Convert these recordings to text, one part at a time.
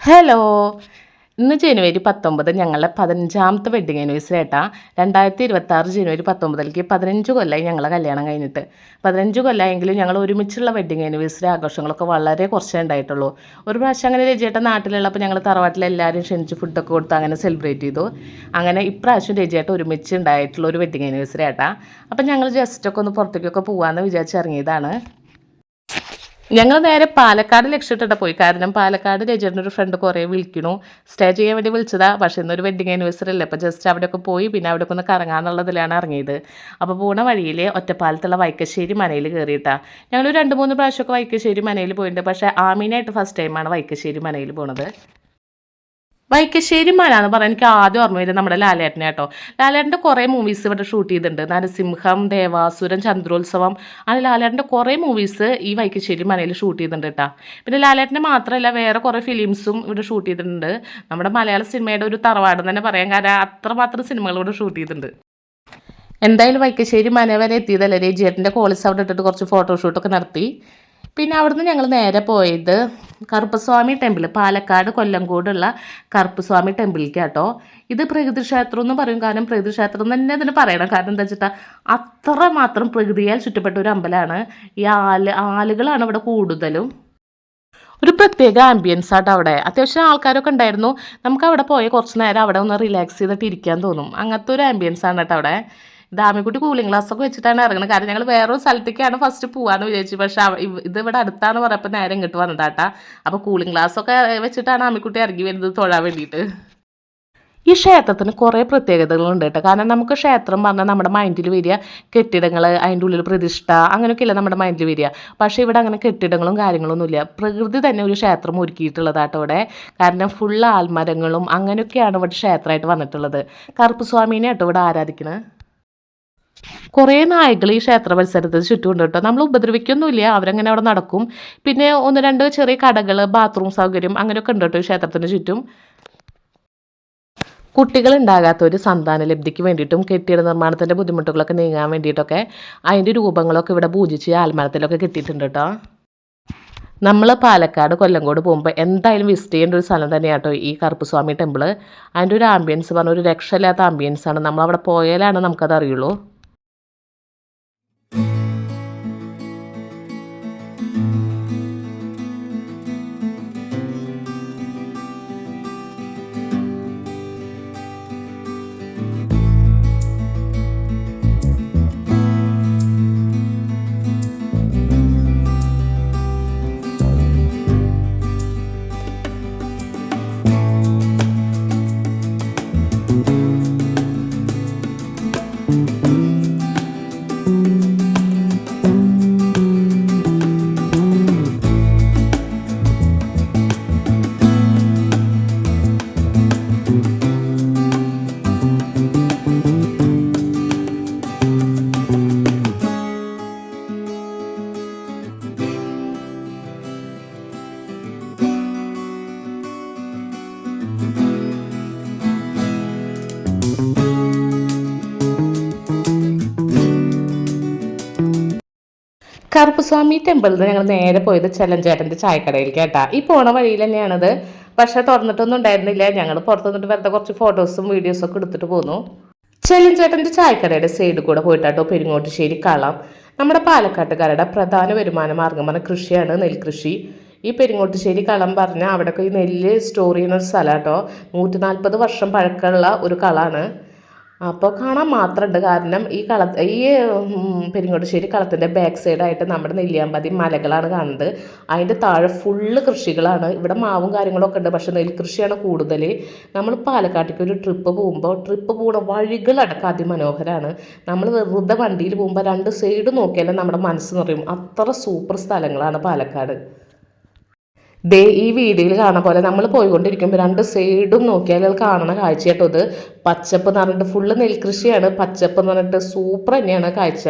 Hello. ഇന്ന് ജനുവരി 19 ഞങ്ങളുടെ 15ാമത്തെ wedding anniversary ആയിട്ടാ. 2026 ജനുവരി 19 15 കൊല്ലമായി ഞങ്ങളെ കല്യാണം കഴിഞ്ഞിട്ട്. 15 കൊല്ലമായെങ്കിലും ഞങ്ങൾ ഒരുമിച്ചുള്ള വെഡ്ഡിങ് ആനിവേഴ്സറി ആഘോഷങ്ങളൊക്കെ വളരെ കുറച്ചേ ഉണ്ടായിട്ടുള്ളൂ. ഒരു പ്രാവശ്യം അങ്ങനെ രജിയേട്ടൻ നാട്ടിലുള്ളപ്പോൾ ഞങ്ങൾ തറവാട്ടിൽ എല്ലാവരും ക്ഷണിച്ച് ഫുഡൊക്കെ കൊടുത്ത് അങ്ങനെ സെലിബ്രേറ്റ് ചെയ്തു. അങ്ങനെ ഇപ്രാവശ്യം രജിയേട്ടൻ ഒരുമിച്ച് ഉണ്ടായിട്ടുള്ള ഒരു വെഡ്ഡിങ് ആനിവേഴ്സറി ആയിട്ടാ. അപ്പം ഞങ്ങൾ ജസ്റ്റൊക്കെ ഒന്ന് പുറത്തേക്കൊക്കെ പോകാമെന്ന് വിചാരിച്ചിറങ്ങിയതാണ്. ഞങ്ങൾ നേരെ പാലക്കാട് ലക്ഷ്യമിട്ടിട്ട് പോയി. കാരണം പാലക്കാട് രജിയുടെ ഒരു ഫ്രണ്ട് കുറേ വിളിക്കണു, സ്റ്റേ ചെയ്യാൻ വേണ്ടി വിളിച്ചതാ. പക്ഷേ ഇന്നൊരു വെഡ്ഡിങ് ആനിവേഴ്സറി അല്ലേ, അപ്പോൾ ജസ്റ്റ് അവിടെയൊക്കെ പോയി പിന്നെ അവിടെയൊക്കെ ഒന്ന് കറങ്ങാമെന്നുള്ളതിലാണ് ഇറങ്ങിയത്. അപ്പോൾ പോണ വഴിയിൽ ഒറ്റപ്പാലത്തുള്ള വൈക്കശ്ശേരി മനയിൽ കയറിയിട്ടാ. ഞങ്ങൾ 2-3 പ്രാവശ്യമൊക്കെ വൈക്കശ്ശേരി മനയിൽ പോയിട്ടുണ്ട്. പക്ഷേ ആമീനായിട്ട് ഫസ്റ്റ് ടൈമാണ് വൈക്കശ്ശേരി മനയിൽ പോണത്. വൈക്കശ്ശേരി മല എന്ന് പറഞ്ഞാൽ എനിക്ക് ആദ്യം ഓർമ്മ വരും നമ്മുടെ ലാലേട്ടനെ കേട്ടോ. ലാലേട്ടൻ്റെ കുറേ മൂവീസ് ഇവിടെ ഷൂട്ട് ചെയ്തിട്ടുണ്ട്. നരസിംഹം, ദേവാസുരൻ, ചന്ദ്രോത്സവം, അങ്ങനെ ലാലേട്ടൻ്റെ കുറേ മൂവീസ് ഈ വൈക്കശ്ശേരി മനയിൽ ഷൂട്ട് ചെയ്തിട്ടുണ്ട് കേട്ടോ. പിന്നെ ലാലേട്ടനെ മാത്രമല്ല വേറെ കുറേ ഫിലിംസും ഇവിടെ ഷൂട്ട് ചെയ്തിട്ടുണ്ട്. നമ്മുടെ മലയാള സിനിമയുടെ ഒരു തറവാടെന്ന് തന്നെ പറയാം. കാരണം അത്രമാത്രം സിനിമകൾ ഇവിടെ ഷൂട്ട് ചെയ്തിട്ടുണ്ട്. എന്തായാലും വൈക്കശ്ശേരി മന വരെ എത്തിയതല്ലേ, രജിയേട്ടൻ്റെ കോളേജ് അവിടെ ഇട്ടിട്ട് കുറച്ച് ഫോട്ടോഷൂട്ടൊക്കെ നടത്തി. പിന്നെ അവിടുന്ന് ഞങ്ങൾ നേരെ പോയത് കറുപ്പസ്വാമി ടെമ്പിൾ, പാലക്കാട് കൊല്ലംകോടുള്ള കറുപ്പസ്വാമി ടെമ്പിളിലേക്ക് കേട്ടോ. ഇത് പ്രകൃതി ക്ഷേത്രം എന്ന് പറയും. കാരണം പ്രകൃതി ക്ഷേത്രം തന്നെ അതിന് പറയണം. കാരണം എന്താ വെച്ചിട്ടാൽ അത്രമാത്രം പ്രകൃതിയാൽ ചുറ്റപ്പെട്ട ഒരു അമ്പലമാണ്. ഈ ആലുകളാണ് ഇവിടെ കൂടുതലും. ഒരു പ്രത്യേക ആംബിയൻസ് ആട്ടോ അവിടെ. അത്യാവശ്യം ആൾക്കാരൊക്കെ ഉണ്ടായിരുന്നു. നമുക്ക് അവിടെ പോയി കുറച്ച് നേരം അവിടെ ഒന്ന് റിലാക്സ് ചെയ്തിട്ട് ഇരിക്കാൻ തോന്നും. അങ്ങനത്തെ ഒരു ആംബിയൻസ് ആണ് കേട്ടോ അവിടെ. ദാമിക്കുട്ടി കൂളിംഗ് ഗ്ലാസ് ഒക്കെ വെച്ചിട്ടാണ് ഇറങ്ങുന്നത്. കാരണം ഞങ്ങൾ വേറൊരു സ്ഥലത്തേക്കാണ് ഫസ്റ്റ് പോകാമെന്ന് വിചാരിച്ചു. പക്ഷേ ഇത് ഇവിടെ അടുത്താന്ന് പറഞ്ഞപ്പോൾ നേരെ ഇങ്ങോട്ട് വന്നതാട്ടാ. അപ്പോൾ കൂളിംഗ് ഗ്ലാസ് ഒക്കെ വെച്ചിട്ടാണ് ആമിക്കുട്ടി ഇറങ്ങി വരുന്നത് തൊഴാൻ വേണ്ടിയിട്ട്. ഈ ക്ഷേത്രത്തിന് കുറേ പ്രത്യേകതകളുണ്ട് കേട്ടോ. കാരണം നമുക്ക് ക്ഷേത്രം പറഞ്ഞാൽ നമ്മുടെ മൈൻഡിൽ വരിക കെട്ടിടങ്ങൾ, അതിൻ്റെ ഉള്ളിൽ പ്രതിഷ്ഠ, അങ്ങനെയൊക്കെയല്ല നമ്മുടെ മൈൻഡിൽ വരിക. പക്ഷേ ഇവിടെ അങ്ങനെ കെട്ടിടങ്ങളും കാര്യങ്ങളൊന്നുമില്ല. പ്രകൃതി തന്നെ ഒരു ക്ഷേത്രം ഒരുക്കിയിട്ടുള്ളതാട്ടോ ഇവിടെ. കാരണം ഫുൾ ആൽമരങ്ങളും അങ്ങനെയൊക്കെയാണ് ഇവിടെ ക്ഷേത്രമായിട്ട് വന്നിട്ടുള്ളത്. കറുപ്പസ്വാമീനെ കേട്ടോ ഇവിടെ ആരാധിക്കുന്നത്. കുറേ നായ്കൾ ഈ ക്ഷേത്ര പരിസരത്ത് ചുറ്റുമുണ്ട് കേട്ടോ. നമ്മൾ ഉപദ്രവിക്കൊന്നുമില്ല, അവരങ്ങനെ അവിടെ നടക്കും. പിന്നെ 1-2 ചെറിയ കടകൾ, ബാത്റൂം സൗകര്യം അങ്ങനെയൊക്കെ ഉണ്ട് കേട്ടോ ഈ ക്ഷേത്രത്തിന് ചുറ്റും. കുട്ടികളുണ്ടാകാത്തവർ സന്താനലബ്ധിക്ക് വേണ്ടിയിട്ടും കെട്ടിട നിർമ്മാണത്തിൻ്റെ ബുദ്ധിമുട്ടുകളൊക്കെ നീങ്ങാൻ വേണ്ടിയിട്ടൊക്കെ അതിൻ്റെ രൂപങ്ങളൊക്കെ ഇവിടെ പൂജിച്ച് ആൽമരത്തിലൊക്കെ കിട്ടിയിട്ടുണ്ട് കേട്ടോ. നമ്മൾ പാലക്കാട് കൊല്ലംകോട് പോകുമ്പോൾ എന്തായാലും വിസിറ്റ് ചെയ്യേണ്ട ഒരു സ്ഥലം തന്നെയാണ് കേട്ടോ ഈ കറുപ്പസ്വാമി ടെമ്പിൾ. അതിൻ്റെ ഒരു ആംബിയൻസ് പറഞ്ഞാൽ ഒരു രക്ഷയില്ലാത്ത ആംബിയൻസാണ്. നമ്മളവിടെ പോയാലാണ് നമുക്കത് അറിയുള്ളൂ. കറുപ്പസ്വാമി ടെമ്പിളിൽ നിന്ന് ഞങ്ങൾ നേരെ പോയത് ചെല്ലഞ്ചേട്ടൻ്റെ ചായക്കടയിലേക്ക് കേട്ടാ. ഈ പോണ വഴിയിൽ തന്നെയാണത്. പക്ഷേ തുറന്നിട്ടൊന്നും ഉണ്ടായിരുന്നില്ല. ഞങ്ങൾ പുറത്തു നിന്നിട്ട് വെറുതെ കുറച്ച് ഫോട്ടോസും വീഡിയോസും ഒക്കെ എടുത്തിട്ട് പോന്നു. ചെല്ലഞ്ചേട്ടൻ്റെ ചായക്കടയുടെ സൈഡിൽ കൂടെ പോയിട്ടാട്ടോ പെരിങ്ങോട്ടുശ്ശേരി കളം. നമ്മുടെ പാലക്കാട്ടുകാരുടെ പ്രധാന വരുമാന മാർഗ്ഗം പറഞ്ഞ കൃഷിയാണ് നെൽകൃഷി. ഈ പെരിങ്ങോട്ടുശ്ശേരി കളം പറഞ്ഞാൽ അവിടെയൊക്കെ ഈ നെല്ല് സ്റ്റോർ ചെയ്യുന്ന ഒരു സ്ഥലം കേട്ടോ. 140 വർഷം പഴക്കമുള്ള ഒരു കളമാണ്. അപ്പോൾ കാണാൻ മാത്രമുണ്ട്. കാരണം ഈ പെരിങ്ങോട്ടുശ്ശേരി കളത്തിൻ്റെ ബാക്ക് സൈഡായിട്ട് നമ്മുടെ നെല്ലിയാമ്പതി മലകളാണ് കാണുന്നത്. അതിൻ്റെ താഴെ ഫുള്ള് കൃഷികളാണ്. ഇവിടെ മാവും കാര്യങ്ങളൊക്കെ ഉണ്ട്. പക്ഷേ നെൽകൃഷിയാണ് കൂടുതൽ. നമ്മൾ പാലക്കാട്ടേക്ക് ഒരു ട്രിപ്പ് പോകുന്ന വഴികളടക്കം അതിമനോഹരമാണ്. നമ്മൾ വെറുതെ വണ്ടിയിൽ പോകുമ്പോൾ 2 സൈഡ് നോക്കിയാലും നമ്മുടെ മനസ്സ് നിറയും. അത്ര സൂപ്പർ സ്ഥലങ്ങളാണ് പാലക്കാട്. ദേ ഈ വീഡിയോയിൽ കാണുന്ന പോലെ നമ്മൾ പോയിക്കൊണ്ടിരിക്കുമ്പോൾ 2 സൈഡും നോക്കിയാൽ കാണുന്ന കാഴ്ച കേട്ടോ. ഇത് പച്ചപ്പ് എന്ന് പറഞ്ഞിട്ട് ഫുള്ള് നെൽകൃഷിയാണ്. പച്ചപ്പ് എന്ന് പറഞ്ഞിട്ട് സൂപ്പർ തന്നെയാണ് കാഴ്ച.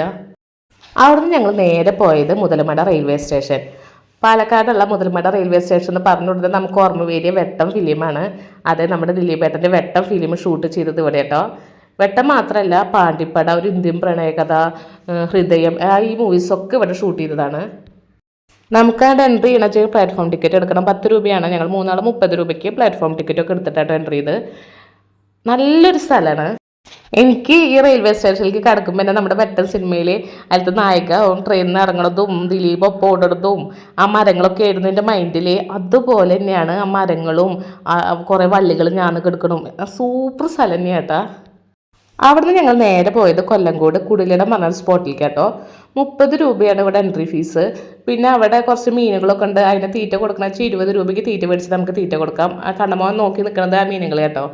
അവിടുന്ന് ഞങ്ങൾ നേരെ പോയത് മുതലമട റെയിൽവേ സ്റ്റേഷൻ. പാലക്കാടുള്ള മുതലമട റെയിൽവേ സ്റ്റേഷൻ എന്ന് പറഞ്ഞുകൊടുത്തത് നമുക്ക് ഓർമ്മ വേരിയ വെട്ടം ഫിലിമാണ്. അതെ, നമ്മുടെ ദിലീപേട്ടൻ്റെ വെട്ടം ഫിലിം ഷൂട്ട് ചെയ്തത് ഇവിടെ കേട്ടോ. വെട്ടം മാത്രമല്ല, പാണ്ടിപ്പട, ഒരു ഇന്ത്യൻ പ്രണയകഥ, ഹൃദയം, ഈ മൂവീസൊക്കെ ഇവിടെ ഷൂട്ട് ചെയ്തതാണ്. നമുക്ക് അവിടെ എൻട്രി ചെയ്യണം വെച്ചാൽ പ്ലാറ്റ്ഫോം ടിക്കറ്റ് എടുക്കണം. 10 രൂപയാണ്. ഞങ്ങൾ മൂന്നാൾ 30 രൂപയ്ക്ക് പ്ലാറ്റ്ഫോം ടിക്കറ്റൊക്കെ എടുത്തിട്ടാണ് എൻട്രി ചെയ്ത്. നല്ലൊരു സ്ഥലമാണ്. എനിക്ക് ഈ റെയിൽവേ സ്റ്റേഷനിലേക്ക് കിടക്കുമ്പോൾ തന്നെ നമ്മുടെ വെട്ടൻ സിനിമയിൽ അതിലത്തെ നായിക ട്രെയിനിൽ നിന്ന് ഇറങ്ങണതും ദിലീപ് ഒപ്പം ഓടുന്നതും ആ മരങ്ങളൊക്കെ ആയിരുന്നു എൻ്റെ മൈൻഡിൽ. അതുപോലെ തന്നെയാണ് ആ മരങ്ങളും കുറേ വള്ളികളും ഞാൻ കിടക്കണം. സൂപ്പർ സ്ഥലം തന്നെയാട്ടാ. അവിടുന്ന് ഞങ്ങൾ നേരെ പോയത് കൊല്ലങ്കോട് കുടിലിടം പറഞ്ഞ സ്പോട്ടിലേക്ക് കേട്ടോ. 30 രൂപയാണ് ഇവിടെ എൻട്രി ഫീസ്. പിന്നെ അവിടെ കുറച്ച് മീനുകളൊക്കെ ഉണ്ട്. അതിന് തീറ്റ കൊടുക്കണം വെച്ചാൽ 20 രൂപയ്ക്ക് തീറ്റ മേടിച്ച് നമുക്ക് തീറ്റ കൊടുക്കാം. ആ കണ്ണമോൻ നോക്കി നിൽക്കുന്നത് ആ മീനുകൾ കേട്ടോ.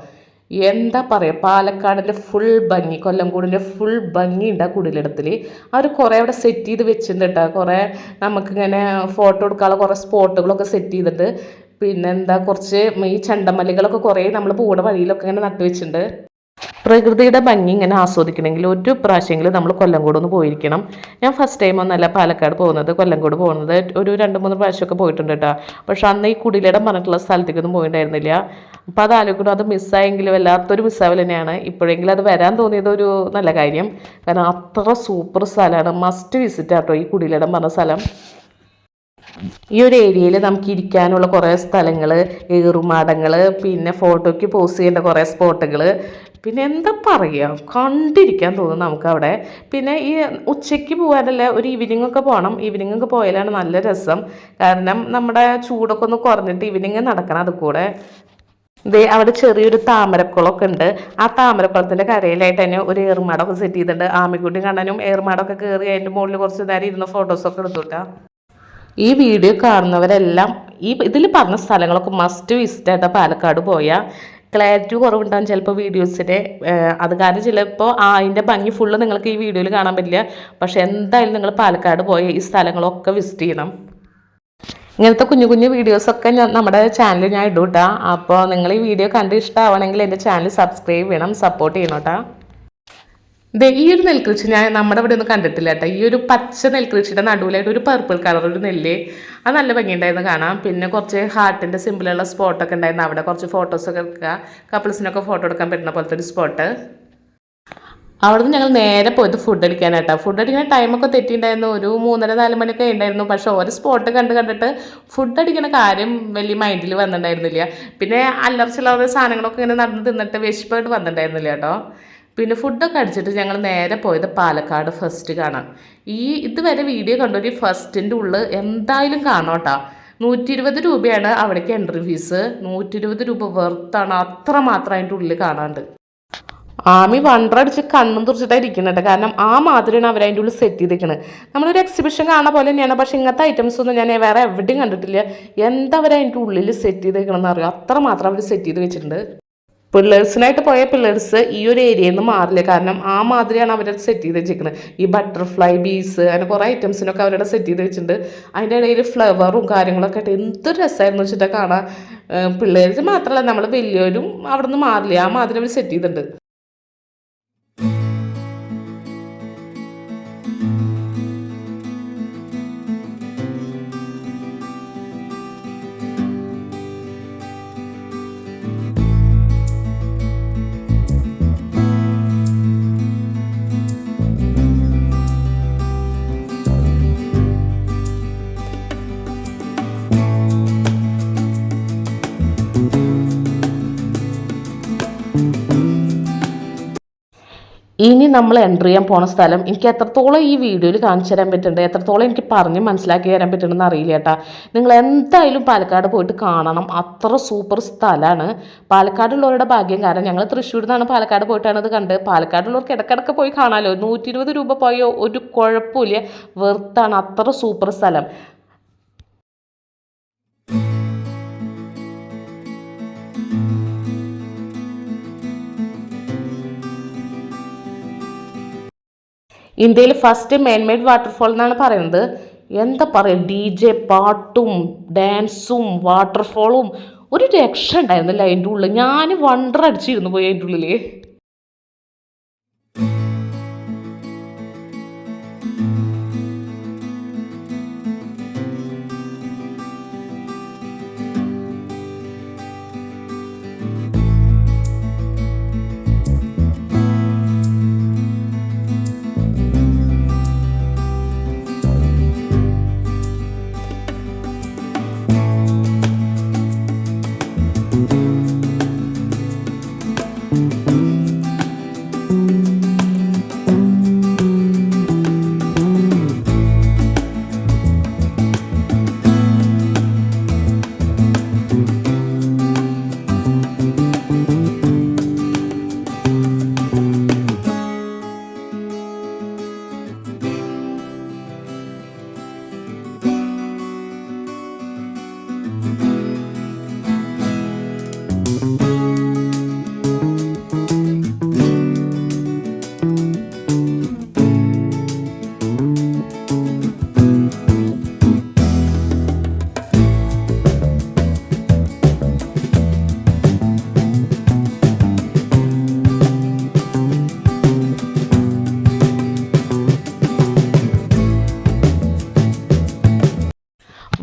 എന്താ പറയുക, പാലക്കാടിൻ്റെ ഫുൾ ഭംഗി, കൊല്ലംകോടിൻ്റെ ഫുൾ ഭംഗി ഉണ്ട് ആ കുടിലിടത്തിൽ. അവർ കുറേ അവിടെ സെറ്റ് ചെയ്ത് വെച്ചിട്ടുണ്ട് കേട്ടോ. കുറേ നമുക്കിങ്ങനെ ഫോട്ടോ എടുക്കാനുള്ള കുറേ സ്പോട്ടുകളൊക്കെ സെറ്റ് ചെയ്തിട്ട്, പിന്നെ എന്താ കുറച്ച് ഈ ചെണ്ടമല്ലികളൊക്കെ കുറേ നമ്മൾ പോകുന്ന വഴിയിലൊക്കെ ഇങ്ങനെ നട്ടു വെച്ചിട്ടുണ്ട്. പ്രകൃതിയുടെ ഭംഗി ഇങ്ങനെ ആസ്വദിക്കണമെങ്കിൽ ഒരു പ്രാവശ്യമെങ്കിലും നമ്മൾ കൊല്ലംകോട് ഒന്ന് പോയിരിക്കണം. ഞാൻ ഫസ്റ്റ് ടൈം ഒന്നല്ല പാലക്കാട് പോകുന്നത്, കൊല്ലംകോട് പോകുന്നത് ഒരു 2-3 പ്രാവശ്യമൊക്കെ പോയിട്ടുണ്ട് കേട്ടോ. പക്ഷെ അന്ന് ഈ കുടിലിടം പറഞ്ഞിട്ടുള്ള സ്ഥലത്തേക്കൊന്നും പോയിട്ടുണ്ടായിരുന്നില്ല. അപ്പോൾ അത് ആലോചിക്കണം, അത് മിസ്സായെങ്കിലും വല്ലാത്തൊരു മിസ്സാവൽ തന്നെയാണ്. ഇപ്പോഴെങ്കിലും അത് വരാൻ തോന്നിയത് ഒരു നല്ല കാര്യം. കാരണം അത്ര സൂപ്പർ സ്ഥലമാണ്, മസ്റ്റ് വിസിറ്റ് ആട്ടോ ഈ കുടിലിടം പറഞ്ഞ സ്ഥലം. ഈ ഒരു ഏരിയയിൽ നമുക്ക് ഇരിക്കാനുള്ള കുറേ സ്ഥലങ്ങൾ, ഏറുമാടങ്ങൾ, പിന്നെ ഫോട്ടോയ്ക്ക് പോസ്റ്റ് ചെയ്യേണ്ട കുറേ സ്പോട്ടുകൾ, പിന്നെ എന്താ പറയുക, കണ്ടിരിക്കാൻ തോന്നും നമുക്കവിടെ. പിന്നെ ഈ ഉച്ചയ്ക്ക് പോകാനല്ല, ഒരു ഈവനിങ് ഒക്കെ പോകണം. ഈവനിങ് ഒക്കെ പോയാലാണ് നല്ല രസം. കാരണം നമ്മുടെ ചൂടൊക്കെ ഒന്ന് കുറഞ്ഞിട്ട് ഈവനിങ് നടക്കണം. അത് കൂടെ അവിടെ ചെറിയൊരു താമരക്കുളമൊക്കെ ഉണ്ട്. ആ താമരക്കുളത്തിൻ്റെ കരയിലായിട്ട് തന്നെ ഒരു ഏറുമാടമൊക്കെ സെറ്റ് ചെയ്തിട്ടുണ്ട്. ആമിക്കുട്ടി കണ്ണനും ഏറുമാടമൊക്കെ കയറി അതിൻ്റെ മുകളിൽ കുറച്ച് നേരം ഇരുന്ന് ഫോട്ടോസൊക്കെ എടുത്തുട്ടാ. ഈ വീഡിയോ കാണുന്നവരെല്ലാം ഇതിൽ പറഞ്ഞ സ്ഥലങ്ങളൊക്കെ മസ്റ്റ് വിസിറ്റ് ആയിട്ട് പാലക്കാട് പോയാൽ ക്ലാരിറ്റി കുറവുണ്ടാകും ചിലപ്പോൾ വീഡിയോസിൻ്റെ. അത് കാരണം ചിലപ്പോൾ അതിൻ്റെ ഭംഗി ഫുള്ള് നിങ്ങൾക്ക് ഈ വീഡിയോയിൽ കാണാൻ പറ്റില്ല. പക്ഷേ എന്തായാലും നിങ്ങൾ പാലക്കാട് പോയി ഈ സ്ഥലങ്ങളൊക്കെ വിസിറ്റ് ചെയ്യണം. ഇങ്ങനത്തെ കുഞ്ഞു കുഞ്ഞു വീഡിയോസൊക്കെ നമ്മുടെ ചാനലിൽ ഞാൻ ഇടും കേട്ടോ. അപ്പോൾ നിങ്ങൾ ഈ വീഡിയോ കണ്ട് ഇഷ്ടമാവണമെങ്കിൽ എൻ്റെ ചാനൽ സബ്സ്ക്രൈബ് ചെയ്യണം, സപ്പോർട്ട് ചെയ്യണം കേട്ടോ. ഈ ഒരു നെൽകൃഷി ഞാൻ നമ്മുടെ ഇവിടെ ഒന്നും കണ്ടിട്ടില്ല കേട്ടോ. ഈ ഒരു പച്ച നെൽകൃഷിയുടെ നടുവിലായിട്ട് ഒരു പർപ്പിൾ കളർ ഒരു നെല്ല്, അത് നല്ല ഭംഗിയുണ്ടായിരുന്നു കാണാം. പിന്നെ കുറച്ച് ഹാർട്ടിൻ്റെ സിമ്പിളുള്ള സ്പോട്ടൊക്കെ ഉണ്ടായിരുന്നു. അവിടെ കുറച്ച് ഫോട്ടോസൊക്കെ എടുക്കുക, കപ്പിൾസിനൊക്കെ ഫോട്ടോ എടുക്കാൻ പറ്റുന്ന പോലത്തെ ഒരു സ്പോട്ട്. അവിടുന്ന് ഞങ്ങൾ നേരെ പോയത് ഫുഡ് അടിക്കാനായിട്ടാണ്. ഫുഡ് അടിക്കുന്ന ടൈമൊക്കെ തെറ്റിയിട്ടുണ്ടായിരുന്നു. ഒരു 3:30-4 മണിയൊക്കെ ഉണ്ടായിരുന്നു. പക്ഷേ ഒരു സ്പോട്ട് കണ്ടിട്ട് ഫുഡ് അടിക്കുന്ന കാര്യം വലിയ മൈൻഡിൽ വന്നിട്ടുണ്ടായിരുന്നില്ല. പിന്നെ അല്ലറച്ചില്ലാതെ സാധനങ്ങളൊക്കെ ഇങ്ങനെ നടന്ന് തിന്നിട്ട് വിശപ്പായിട്ട് വന്നിട്ടുണ്ടായിരുന്നില്ല കേട്ടോ. പിന്നെ ഫുഡൊക്കെ അടിച്ചിട്ട് ഞങ്ങൾ നേരെ പോയത് പാലക്കാട് ഫസ്റ്റ് കാണാൻ. ഇതുവരെ വീഡിയോ കണ്ടൊരു ഫസ്റ്റിൻ്റെ ഉള്ളിൽ എന്തായാലും കാണാം കേട്ടോ. 120 രൂപയാണ് അവിടേക്ക് എൻട്രി ഫീസ്. 120 രൂപ വെർത്താണ്, അത്ര മാത്രം അതിൻ്റെ ഉള്ളിൽ കാണാണ്ട്. ആമി വണ്ടറടിച്ച് കണ്ണും തുറച്ചിട്ടാണ് ഇരിക്കുന്നത്. കാരണം ആ മാതിരിയാണ് അവർ അതിൻ്റെ ഉള്ളിൽ സെറ്റ് ചെയ്തിരിക്കുന്നത്. നമ്മളൊരു എക്സിബിഷൻ കാണാൻ പോലെ തന്നെയാണ്. പക്ഷേ ഇങ്ങനത്തെ ഐറ്റംസ് ഒന്നും ഞാൻ വേറെ എവിടെയും കണ്ടിട്ടില്ല. എന്താ അവർ അതിൻ്റെ ഉള്ളിൽ സെറ്റ് ചെയ്തിരിക്കണമെന്ന് അറിയാം, അത്ര മാത്രം അവർ സെറ്റ് ചെയ്ത് വെച്ചിട്ടുണ്ട്. പിള്ളേഴ്സിനായിട്ട് പോയ പിള്ളേഴ്സ് ഈ ഒരു ഏരിയയിൽ നിന്ന് മാറില്ല. കാരണം ആ മാതിരിയാണ് അവരത് സെറ്റ് ചെയ്ത് വെച്ചിരിക്കുന്നത്. ഈ ബട്ടർഫ്ലൈ ബീസ് അങ്ങനെ കുറേ ഐറ്റംസിനൊക്കെ അവരുടെ സെറ്റ് ചെയ്ത് വെച്ചിട്ടുണ്ട്. അതിൻ്റെ ഇടയിൽ ഫ്ലവറും കാര്യങ്ങളൊക്കെ ആയിട്ട് എന്തൊരു രസമായിരുന്നു വെച്ചിട്ടാണ് കാണാൻ. പിള്ളേർക്ക് മാത്രമല്ല, നമ്മൾ വലിയവരും അവിടെ നിന്ന് മാറില്ല, ആ മാതിരി അവർ സെറ്റ് ചെയ്തിട്ടുണ്ട്. ഇനി നമ്മൾ എൻ്റർ ചെയ്യാൻ പോണ സ്ഥലം എനിക്ക് എത്രത്തോളം ഈ വീഡിയോയിൽ കാണിച്ചു തരാൻ പറ്റുന്നുണ്ട്, എത്രത്തോളം എനിക്ക് പറഞ്ഞ് മനസ്സിലാക്കി തരാൻ പറ്റുന്നുണ്ടെന്ന് അറിയില്ല കേട്ടോ. നിങ്ങൾ എന്തായാലും പാലക്കാട് പോയിട്ട് കാണണം, അത്ര സൂപ്പർ സ്ഥലമാണ്. പാലക്കാടുള്ളവരുടെ ഭാഗ്യം, കാരണം ഞങ്ങൾ തൃശ്ശൂരിൽ നിന്നാണ് പാലക്കാട് പോയിട്ടാണ് ഇത് കണ്ട്. പാലക്കാടുള്ളവർക്ക് ഇടയ്ക്കിടയ്ക്ക് പോയി കാണാമല്ലോ. 120 രൂപ പോയോ ഒരു കുഴപ്പമില്ല, വെർത്താണ്, അത്ര സൂപ്പർ സ്ഥലം. ഇന്ത്യയിൽ ഫസ്റ്റ് മെയ്ഡ് വാട്ടർഫോൾ എന്നാണ് പറയുന്നത്. എന്താ പറയുക, DJ പാട്ടും ഡാൻസും വാട്ടർഫോളും ഒരു രക്ഷ ഉണ്ടായിരുന്നില്ല അതിൻ്റെ ഉള്ളിൽ. ഞാൻ വണ്ടർ അടിച്ചിരുന്നു പോയി അതിൻ്റെ ഉള്ളിൽ.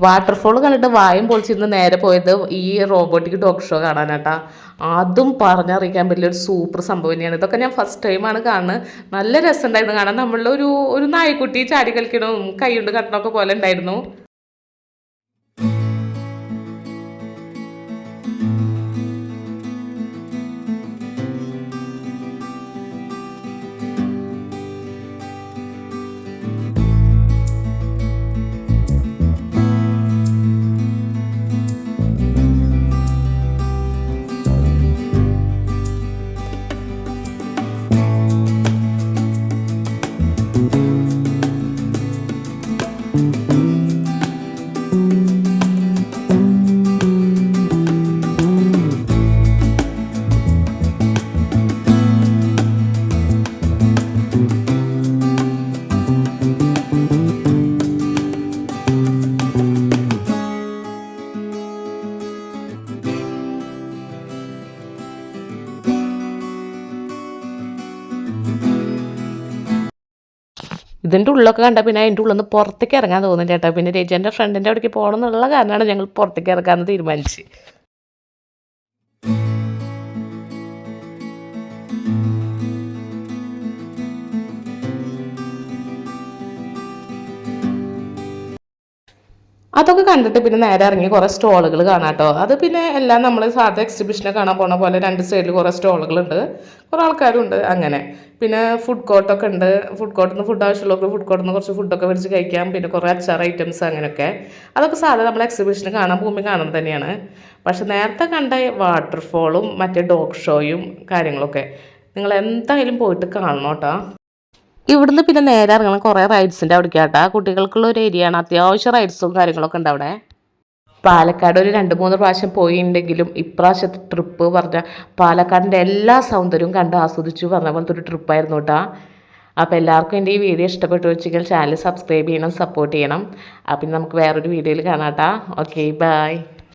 വാട്ടർഫോൾ കണ്ടിട്ട് വായും പൊളിച്ചിരുന്ന് നേരെ പോയത് ഈ റോബോട്ടിക് ഡോഗ് ഷോ കാണാനാട്ടാ. അതും പറഞ്ഞറിയിക്കാൻ പറ്റിയ ഒരു സൂപ്പർ സംഭവം തന്നെയാണ്. ഇതൊക്കെ ഞാൻ ഫസ്റ്റ് ടൈമാണ് കാണുന്നത്. നല്ല രസമുണ്ടായിരുന്നു കാണാൻ. നമ്മളുടെ ഒരു നായ്ക്കുട്ടി ചാടി കളിക്കണവും കൈ കൊണ്ട് കട്ടണമൊക്കെ പോലെ ഉണ്ടായിരുന്നു. ഇതിൻ്റെ ഉള്ളൊക്കെ കണ്ടാൽ പിന്നെ അതിൻ്റെ ഉള്ളിൽ നിന്ന് പുറത്തേക്ക് ഇറങ്ങാൻ തോന്നുന്നില്ല ചേട്ടാ. പിന്നെ രജൻ്റെ ഫ്രണ്ടിൻ്റെ അവിടേക്ക് പോകണം എന്നുള്ള കാരണമാണ് ഞങ്ങൾ പുറത്തേക്ക് ഇറക്കാമെന്ന് തീരുമാനിച്ച്. അതൊക്കെ കണ്ടിട്ട് പിന്നെ നേരെ ഇറങ്ങി കുറേ സ്റ്റോളുകൾ കാണാം കേട്ടോ. അത് പിന്നെ എല്ലാം നമ്മൾ സാധാ എക്സിബിഷനെ കാണാൻ പോണ പോലെ രണ്ട് സൈഡിൽ കുറേ സ്റ്റോളുകളുണ്ട്, കുറേ ആൾക്കാരുണ്ട് അങ്ങനെ. പിന്നെ ഫുഡ് കോർട്ടൊക്കെ ഉണ്ട്. ഫുഡ് കോർട്ടിൽ നിന്ന് ഫുഡ് ആവശ്യമുള്ളവർക്ക് ഫുഡ് കോർട്ടിൽ നിന്ന് കുറച്ച് ഫുഡൊക്കെ മേടിച്ച് കഴിക്കാം. പിന്നെ കുറേ അച്ചാർ ഐറ്റംസ് അങ്ങനെയൊക്കെ. അതൊക്കെ സാധാ നമ്മൾ എക്സിബിഷന് കാണാൻ പോകുമ്പോൾ കാണുന്നത് തന്നെയാണ്. പക്ഷെ നേരത്തെ കണ്ട വാട്ടർഫോളും മറ്റേ ഡോഗ് ഷോയും കാര്യങ്ങളൊക്കെ നിങ്ങൾ എന്തായാലും പോയിട്ട് കാണണം കേട്ടോ. ഇവിടുന്ന് പിന്നെ നേരെ ഇറങ്ങണം കുറേ റൈഡ്സിൻ്റെ അവിടേക്കാട്ടാ. കുട്ടികൾക്കുള്ള ഒരു ഏരിയയാണ്. അത്യാവശ്യം റൈഡ്സും കാര്യങ്ങളൊക്കെ ഉണ്ട് അവിടെ. പാലക്കാട് ഒരു 2-3 പ്രാവശ്യം പോയിട്ടുണ്ടെങ്കിലും ഇപ്രാവശ്യത്തെ ട്രിപ്പ് പറഞ്ഞാൽ പാലക്കാടിൻ്റെ എല്ലാ സൗന്ദര്യവും കണ്ട് ആസ്വദിച്ചു പറഞ്ഞ പോലത്തെ ഒരു ട്രിപ്പായിരുന്നു കേട്ടോ. അപ്പോൾ എല്ലാവർക്കും എൻ്റെ ഈ വീഡിയോ ഇഷ്ടപ്പെട്ടു വെച്ചെങ്കിൽ ചാനൽ സബ്സ്ക്രൈബ് ചെയ്യണം, സപ്പോർട്ട് ചെയ്യണം. അപ്പം നമുക്ക് വേറൊരു വീഡിയോയിൽ കാണാം കേട്ടോ. Okay, by.